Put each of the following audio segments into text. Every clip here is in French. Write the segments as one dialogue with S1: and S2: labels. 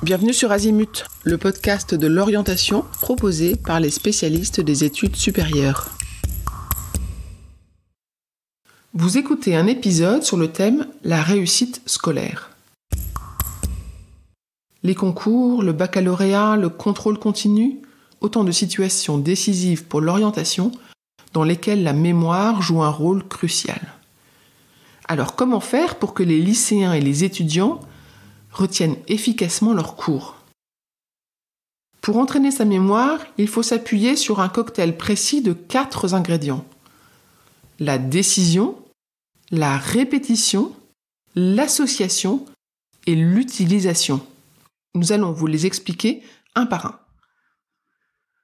S1: Bienvenue sur Azimut, le podcast de l'orientation proposé par les spécialistes des études supérieures. Vous écoutez un épisode sur le thème « La réussite scolaire ». Les concours, le baccalauréat, le contrôle continu, autant de situations décisives pour l'orientation dans lesquelles la mémoire joue un rôle crucial. Alors comment faire pour que les lycéens et les étudiants retiennent efficacement leurs cours? Pour entraîner sa mémoire, il faut s'appuyer sur un cocktail précis de 4 ingrédients. La décision, la répétition, l'association et l'utilisation. Nous allons vous les expliquer un par un.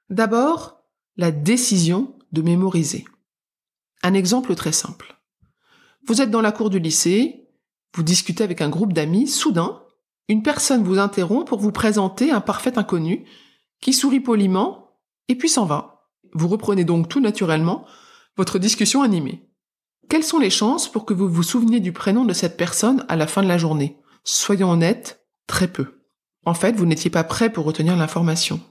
S1: D'abord, la décision de mémoriser. Un exemple très simple. Vous êtes dans la cour du lycée, vous discutez avec un groupe d'amis, soudain, une personne vous interrompt pour vous présenter un parfait inconnu qui sourit poliment et puis s'en va. Vous reprenez donc tout naturellement votre discussion animée. Quelles sont les chances pour que vous vous souveniez du prénom de cette personne à la fin de la journée? Soyons honnêtes, très peu. En fait, vous n'étiez pas prêt pour retenir l'information.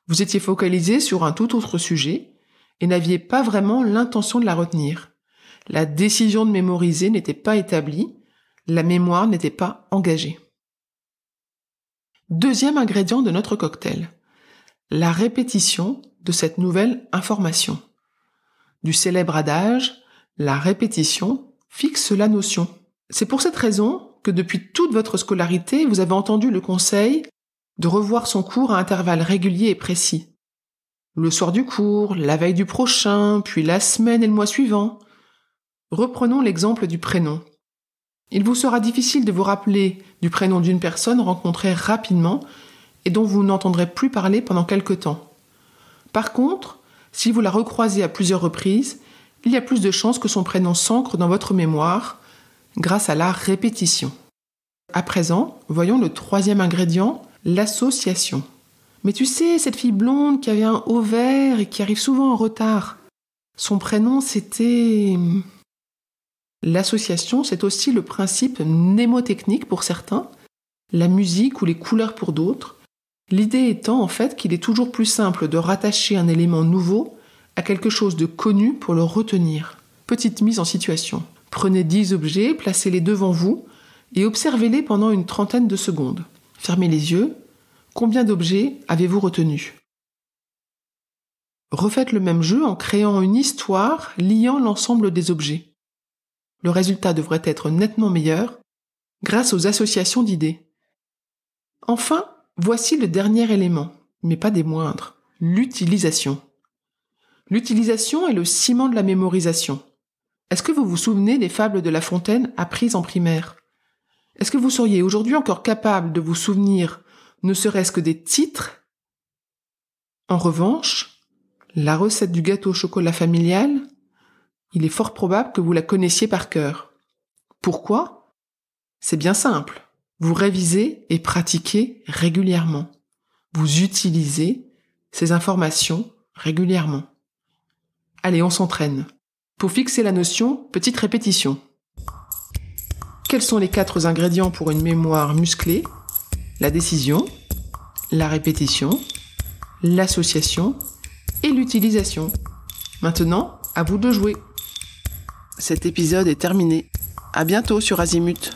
S1: Vous étiez focalisé sur un tout autre sujet et n'aviez pas vraiment l'intention de la retenir. La décision de mémoriser n'était pas établie, la mémoire n'était pas engagée. Deuxième ingrédient de notre cocktail, la répétition de cette nouvelle information. Du célèbre adage, la répétition fixe la notion. C'est pour cette raison que depuis toute votre scolarité, vous avez entendu le conseil de revoir son cours à intervalles réguliers et précis. Le soir du cours, la veille du prochain, puis la semaine et le mois suivant. Reprenons l'exemple du prénom. Il vous sera difficile de vous rappeler du prénom d'une personne rencontrée rapidement et dont vous n'entendrez plus parler pendant quelque temps. Par contre, si vous la recroisez à plusieurs reprises, il y a plus de chances que son prénom s'ancre dans votre mémoire grâce à la répétition. À présent, voyons le troisième ingrédient, l'association. Mais tu sais, cette fille blonde qui avait un haut vert et qui arrive souvent en retard, son prénom c'était... L'association, c'est aussi le principe mnémotechnique pour certains, la musique ou les couleurs pour d'autres. L'idée étant en fait qu'il est toujours plus simple de rattacher un élément nouveau à quelque chose de connu pour le retenir. Petite mise en situation. Prenez 10 objets, placez-les devant vous et observez-les pendant une 30aine de secondes. Fermez les yeux. Combien d'objets avez-vous retenus? Refaites le même jeu en créant une histoire liant l'ensemble des objets. Le résultat devrait être nettement meilleur grâce aux associations d'idées. Enfin, voici le dernier élément, mais pas des moindres, l'utilisation. L'utilisation est le ciment de la mémorisation. Est-ce que vous vous souvenez des fables de La Fontaine apprises en primaire? Est-ce que vous seriez aujourd'hui encore capable de vous souvenir ne serait-ce que des titres? En revanche, la recette du gâteau au chocolat familial, il est fort probable que vous la connaissiez par cœur. Pourquoi? C'est bien simple. Vous révisez et pratiquez régulièrement. Vous utilisez ces informations régulièrement. Allez, on s'entraîne. Pour fixer la notion, petite répétition. Quels sont les 4 ingrédients pour une mémoire musclée? La décision, la répétition, l'association et l'utilisation. Maintenant, à vous de jouer. Cet épisode est terminé. À bientôt sur Azimut.